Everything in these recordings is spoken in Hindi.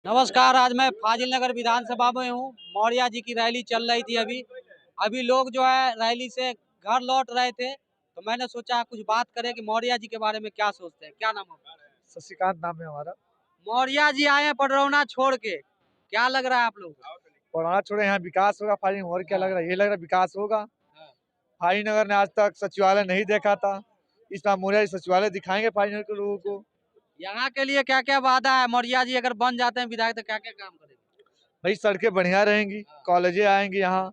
नमस्कार। आज मैं फाजिल नगर विधानसभा में हूँ। मौर्य जी की रैली चल रही थी। अभी लोग जो है रैली से घर लौट रहे थे, तो मैंने सोचा कुछ बात करें कि मौर्य जी के बारे में क्या सोचते हैं। क्या नाम है? शशिकांत नाम है हमारा। मौर्य जी आए हैं पडरौना छोड़ के, क्या लग रहा है आप लोग? पढ़ाना छोड़े, यहाँ विकास होगा फाइल और क्या लग रहा है? ये लग रहा है विकास होगा। फाइल नगर ने आज तक सचिवालय नहीं देखा था, इस बार मौर्य जी सचिवालय दिखाएंगे फाइल नगर के लोगों को। यहाँ के लिए क्या क्या वादा है? मौर्य जी अगर बन जाते हैं विधायक तो क्या क्या काम करेंगे? भाई सड़कें बढ़िया रहेंगी, कॉलेजें आएंगी यहाँ।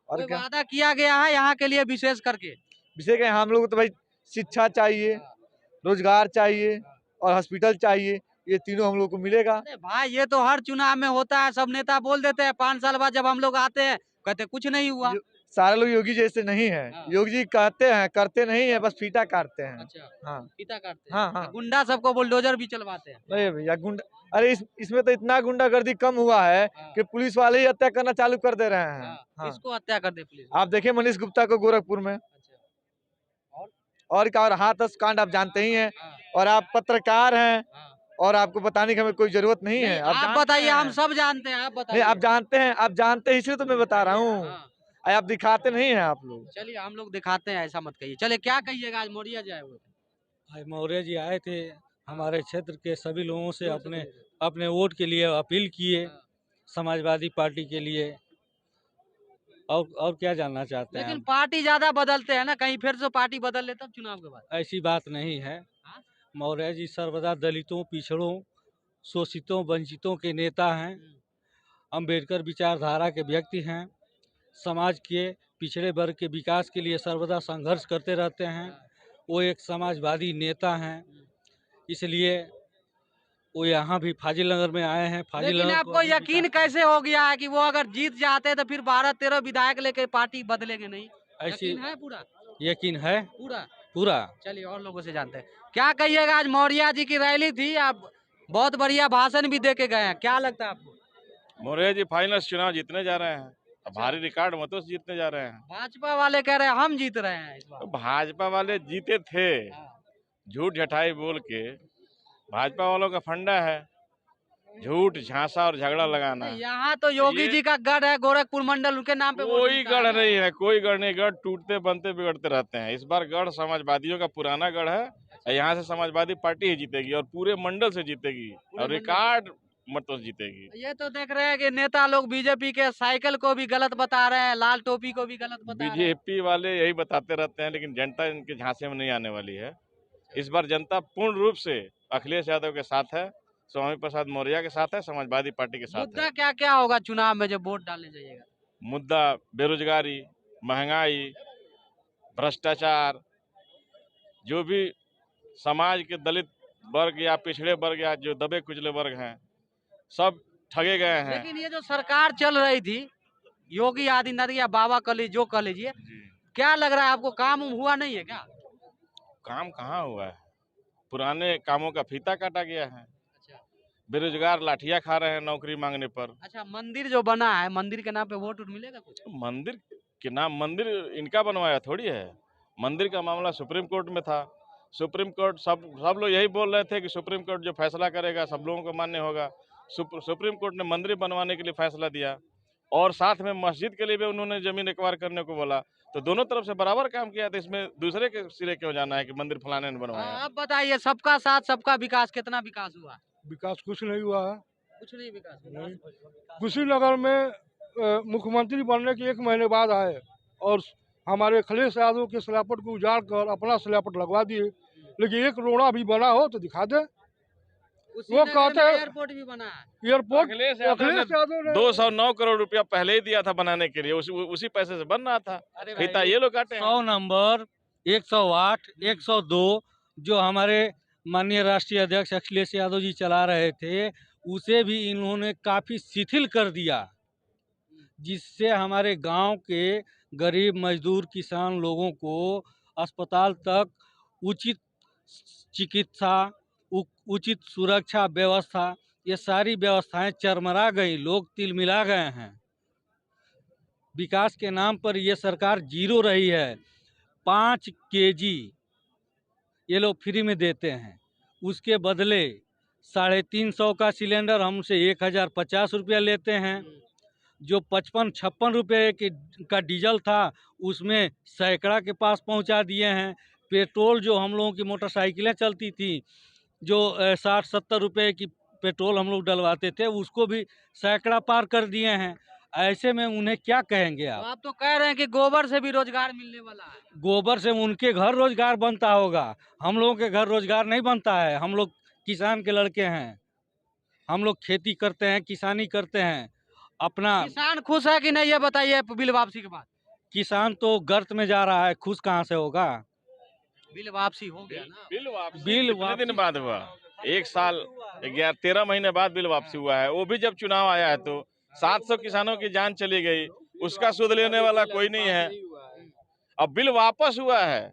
और कोई क्या वादा किया गया है यहाँ के लिए विशेष करके? विषय के हम लोग को तो भाई शिक्षा चाहिए, रोजगार चाहिए और हॉस्पिटल चाहिए। ये तीनों हम लोग को मिलेगा। अरे भाई, ये तो हर चुनाव में होता है। सब नेता बोल देते हैं, 5 साल बाद जब हम लोग आते हैं कहते कुछ नहीं हुआ। सारे लोग योगी जैसे नहीं है। हाँ। योगी जी कहते हैं, करते नहीं है, बस फीता काटते हैं। अच्छा, हाँ फीता काटते हैं। हाँ हाँ। गुंडा सबको बुलडोजर भी चलवाते हैं। नहीं भैया गुंडा, अरे इसमें तो इतना गुंडागर्दी कम हुआ है हाँ। कि पुलिस वाले ही हत्या करना चालू कर दे रहे हैं। हाँ, हाँ। किसको हत्या कर दे पुलिस? आप देखिए मनीष गुप्ता को गोरखपुर में। अच्छा। और क्या, और हाथरस कांड आप जानते ही हैं। हाँ। और आप पत्रकार हैं हाँ। और आपको बताने की हमें कोई जरूरत नहीं है। आप जानते बताइए, हम हैं। सब जानते हैं, आप नहीं बताइए। आप जानते हैं, आप जानते हैं, इसलिए तो मैं बता रहा हूँ। हाँ। आप दिखाते नहीं हैं आप लोग। चलिए हम लोग दिखाते हैं, ऐसा मत कहिए। चलिए क्या कहिएगा, आज मौर्य जी आए हुए थे? भाई मौर्य जी आए थे, हमारे क्षेत्र के सभी लोगों से अपने अपने वोट के लिए अपील किए, समाजवादी पार्टी के लिए। और क्या जानना चाहते हैं लेकिन आप? पार्टी ज्यादा बदलते हैं ना, कहीं फिर से पार्टी बदल ले तब चुनाव के बाद। ऐसी बात नहीं है। हाँ? मौर्य जी सर्वदा दलितों, पिछड़ों, शोषितों, वंचितों के नेता हैं। अंबेडकर विचारधारा के व्यक्ति हैं। समाज के पिछड़े वर्ग के विकास के लिए सर्वदा संघर्ष करते रहते हैं। वो एक समाजवादी नेता हैं, इसलिए वो यहाँ भी फाजिल नगर में आए हैं। फाजिल लेकिन नगर को आपको अभी यकीन विकास- कैसे हो गया है कि वो अगर जीत जाते हैं तो फिर 12-13 विधायक लेके पार्टी बदलेंगे नहीं? ऐसी यकीन है पूरा? यकीन है पूरा? पूरा। चलिए और लोगों से जानते हैं। क्या कहिएगा, आज मौर्य जी की रैली थी, आप बहुत बढ़िया भाषण भी दे के गए हैं, क्या लगता है आपको? मौर्य जी फाइनल चुनाव जीतने जा रहे हैं। भारी रिकॉर्ड मतों से जीतने जा रहे हैं। भाजपा वाले कह रहे हैं हम जीत रहे हैं इस बार। तो भाजपा वाले जीते थे, हाँ। झूठ झटाई बोल के। भाजपा वालों का फंडा है झूठ, झांसा और झगड़ा लगाना। यहाँ तो योगी जी का गढ़ है, गोरखपुर मंडल, उनके नाम पे वोट कोई मिलता गढ़ है। नहीं है, कोई गढ़ नहीं। गढ़ टूटते बनते बिगड़ते रहते हैं। इस बार गढ़ समाजवादियों का पुराना गढ़ है। यहाँ से समाजवादी पार्टी ही जीतेगी और पूरे मंडल से जीतेगी और रिकॉर्ड मतों से जीतेगी। ये तो देख रहे हैं कि नेता लोग बीजेपी के साइकिल को भी गलत बता रहे हैं, लाल टोपी को भी गलत बता रहे हैं। बीजेपी वाले यही बताते रहते हैं, लेकिन जनता इनके झांसे में नहीं आने वाली है। इस बार जनता पूर्ण रूप से अखिलेश यादव के साथ है, स्वामी प्रसाद मौर्य के साथ है, समाजवादी पार्टी के साथ मुद्दा है। क्या क्या होगा चुनाव में जब वोट डालने जाइएगा? मुद्दा बेरोजगारी, महंगाई, भ्रष्टाचार, जो भी समाज के दलित वर्ग या पिछड़े वर्ग या जो दबे कुचले वर्ग हैं, सब ठगे गए हैं। लेकिन ये जो सरकार चल रही थी योगी आदित्यनाथ या बाबा कली जो कह लीजिए, क्या लग रहा है आपको, काम हुआ नहीं है क्या? काम कहाँ हुआ है? पुराने कामों का फीता काटा गया है। अच्छा। बेरोजगार लाठियां खा रहे हैं नौकरी मांगने पर। अच्छा, मंदिर जो बना है, मंदिर के नाम पे वोट मिलेगा कुछ? मंदिर के नाम, मंदिर इनका बनवाया थोड़ी है। मंदिर का मामला सुप्रीम कोर्ट में था। सुप्रीम कोर्ट, सब लोग यही बोल रहे थे कि सुप्रीम कोर्ट जो फैसला करेगा सब लोगों को मान्य होगा। सुप्रीम कोर्ट ने मंदिर बनवाने के लिए फैसला दिया और साथ में मस्जिद के लिए भी उन्होंने जमीन एक्वायर करने को बोला। तो दोनों तरफ से बराबर काम किया था। इसमें दूसरे के सिरे क्यों जाना है कि मंदिर फलाने ने बनवाया? अब बताइए, सबका साथ सबका विकास, कितना विकास हुआ? विकास कुछ नहीं हुआ है। कुछ नहीं विकास हुआ। कुशीनगर में मुख्यमंत्री बनने के 1 महीने बाद आए और हमारे अखिलेश यादव के स्लैपट को उजाड़ कर अपना स्लैपट लगवा दिए। लेकिन एक रोड़ा भी बना हो तो दिखा दे। वो कहते हैं एयरपोर्ट भी बना है। एयरपोर्ट अखिलेश अखिलेश यादव ने 209 करोड़ रुपया पहले ही दिया था बनाने के लिए, उसी पैसे से बन रहा था। फीता ये लोग काटे हैं। 100 नंबर, 108, 102 जो हमारे माननीय राष्ट्रीय अध्यक्ष अखिलेश यादव जी चला रहे थे, उसे भी इन्होंने काफ़ी शिथिल कर दिया, जिससे हमारे गांव के गरीब मजदूर किसान लोगों को अस्पताल तक उचित चिकित्सा, उचित सुरक्षा व्यवस्था, ये सारी व्यवस्थाएं चरमरा गई, लोग तिलमिला गए हैं। विकास के नाम पर ये सरकार जीरो रही है। 5 केजी ये लोग फ्री में देते हैं, उसके बदले 350 का सिलेंडर हमसे 1050 रुपया लेते हैं। जो 55-56 रुपये का डीजल था उसमें सैकड़ा के पास पहुंचा दिए हैं। पेट्रोल जो हम लोगों की मोटरसाइकिलें चलती थी, जो 60-70 रुपये की पेट्रोल हम लोग डलवाते थे, उसको भी सैकड़ा पार कर दिए हैं। ऐसे में उन्हें क्या कहेंगे तो आप? आप तो कह रहे हैं कि गोबर से भी रोजगार मिलने वाला है। गोबर से उनके घर रोजगार बनता होगा, हम लोगों के घर रोजगार नहीं बनता है। हम लोग किसान के लड़के हैं, हम लोग खेती करते हैं, किसानी करते हैं अपना। किसान खुश है कि नहीं ये बताइए बिल वापसी के बाद। किसान तो गर्त में जा रहा है, खुश कहाँ से होगा? बिल वापसी हो गया ना। बिल वापसी बिल कितने दिन बाद हुआ? 1 साल 13 महीने बाद बिल वापसी हुआ है। वो भी जब चुनाव आया है तो 700 किसानों की जान चली गई, उसका सूद लेने वाला कोई नहीं है। अब बिल वापस हुआ है,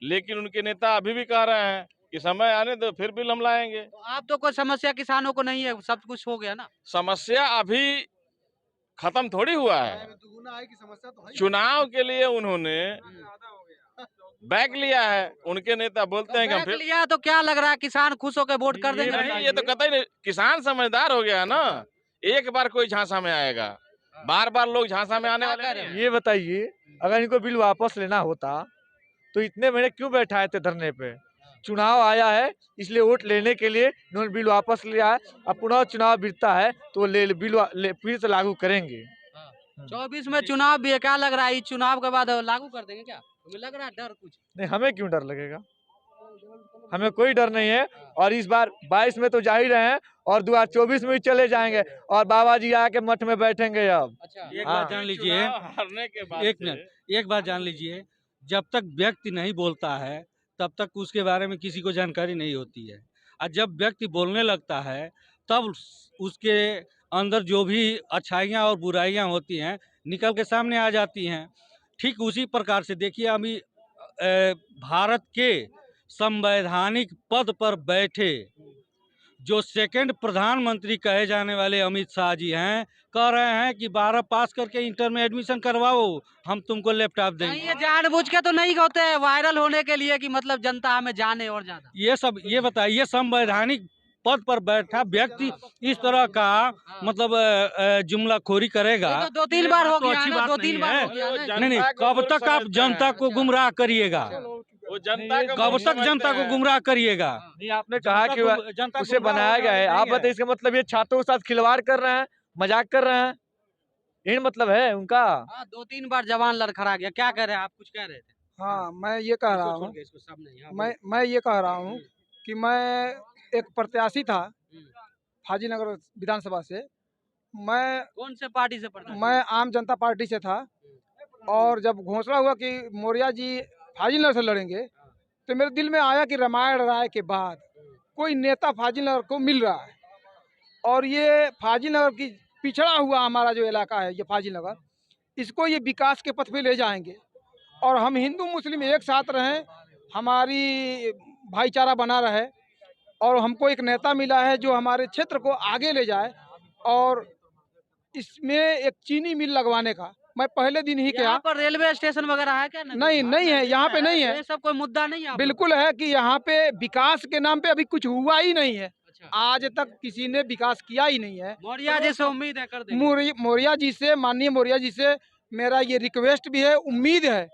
लेकिन उनके नेता अभी भी कह रहे हैं कि समय आने दो फिर बिल हम लाएंगे। तो आप तो कोई समस्या किसानों को नहीं है, सब कुछ हो गया ना। समस्या अभी खत्म थोड़ी हुआ है। चुनाव के लिए उन्होंने बैग लिया है। उनके नेता बोलते हैं कि हम बैक फिर लिया तो क्या लग रहा है किसान खुश होकर वोट कर देंगे? नहीं, ये तो कतई नहीं। किसान समझदार हो गया ना, एक बार कोई झांसा में आएगा, बार बार लोग झांसा में आने वाले नहीं हैं। ये बताइए, अगर इनको बिल वापस लेना होता तो इतने महीने क्यों बैठाए थे धरने पे? चुनाव आया है इसलिए वोट लेने के लिए इन्होंने बिल वापस लिया है। अब पुनः चुनाव बीतता है तो फिर से लागू करेंगे। 24 में चुनाव भी है, क्या लग रहा है इस चुनाव के बाद लागू कर देंगे क्या? तुम्हें लग रहा है डर कुछ? नहीं, हमें क्यों डर लगेगा? हमें कोई डर नहीं है। और इस बार 22 में तो जा ही रहे हैं और 2024 में भी चले जाएंगे और बाबा जी आके मठ में बैठेंगे। अब अच्छा, एक हाँ। बात जान लीजिए, चुनाव हारने के बाद एक से- मिनट, एक बात जान लीजिए, जब तक व्यक्ति नहीं बोलता है तब तक उसके बारे में किसी को जानकारी नहीं होती है। और जब व्यक्ति बोलने लगता है तब उसके अंदर जो भी अच्छाइयाँ और बुराइयाँ होती हैं निकल के सामने आ जाती हैं। ठीक उसी प्रकार से देखिए, अभी भारत के संवैधानिक पद पर बैठे जो सेकंड प्रधानमंत्री कहे जाने वाले अमित शाह जी हैं, कह रहे हैं कि 12 पास करके इंटर में एडमिशन करवाओ, हम तुमको लैपटॉप नहीं देंगे। ये जानबूझ के तो नहीं होते हैं, वायरल होने के लिए कि मतलब जनता हमें जाने और ज्यादा। ये बताइए, संवैधानिक पद पर बैठा व्यक्ति इस तरह का मतलब जुमलाखोरी करेगा? ये तो 2-3 ये बार हो तो गया अच्छी ना, बात 2-3 नहीं बार है। हो गया ना। नहीं, जनता को कब मूर्ख तक आप समझते जनता हैं। को गुमराह करिएगा? वो जनता को कब मूर्ख तक जनता समझते को हैं। गुमराह करिएगा? नहीं, आपने कहा कि जनता उसे गुमराह बनाया होने गया है। वाली आप नहीं बताइए, इसका मतलब ये छात्रों के साथ खिलवाड़ कर रहे हैं, मजाक कर रहे हैं, यही मतलब है उनका। हाँ, 2-3 बार जवान लड़खड़ा गया। क्या कह रहे हैं आप? कुछ कह रहे थे? हाँ, मैं ये कह रहा इसको छोड़ हूँ के इसको सब नहीं। हाँ, मैं ये कह रहा हूँ कि मैं एक प्रत्याशी था हम्म। फाजिलनगर विधानसभा से। मैं कौन से पार्टी से पढ़ता? मैं आम जनता पार्टी से था और जब घोषणा हुआ कि मौर्य जी फाजिलनगर से लड़ेंगे तो मेरे दिल में आया कि रामायण राय के बाद कोई नेता फाजिलनगर को मिल रहा है। और ये फाजिलनगर की पिछड़ा हुआ हमारा जो इलाका है, ये फाजिलनगर, इसको ये विकास के पथ पे ले जाएंगे और हम हिंदू मुस्लिम एक साथ रहें, हमारी भाईचारा बना रहे। और हमको एक नेता मिला है जो हमारे क्षेत्र को आगे ले जाए। और इसमें एक चीनी मिल लगवाने का मैं पहले दिन ही क्या यहाँ पर रेलवे स्टेशन वगैरह है क्या? नहीं है, यहाँ पे नहीं है। ये सब कोई मुद्दा नहीं है? बिल्कुल है कि यहाँ पे विकास के नाम पे अभी कुछ हुआ ही नहीं है। अच्छा, आज तक किसी ने विकास किया ही नहीं है। मौर्य जी से उम्मीद है कर देंगे। मौर्य जी से, माननीय मौर्य जी से मेरा ये रिक्वेस्ट भी है, उम्मीद है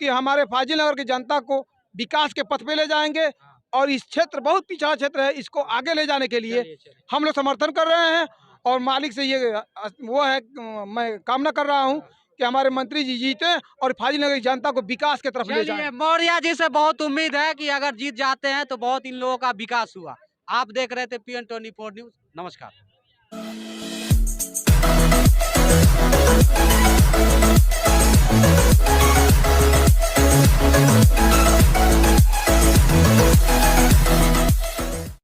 कि हमारे फाजिलनगर की जनता को विकास के पथ पे ले जाएंगे। और इस क्षेत्र बहुत पिछड़ा क्षेत्र है, इसको आगे ले जाने के लिए चलिए, चलिए। हम लोग समर्थन कर रहे हैं। और मालिक से ये वो है, मैं कामना कर रहा हूँ कि हमारे मंत्री जी जीते और फाजिलनगर की जनता को विकास की तरफ ले जाएं। चलिए, मौर्य जी से बहुत उम्मीद है कि अगर जीत जाते हैं तो बहुत इन लोगों का विकास हुआ। आप देख रहे थे PN24 न्यूज। नमस्कार।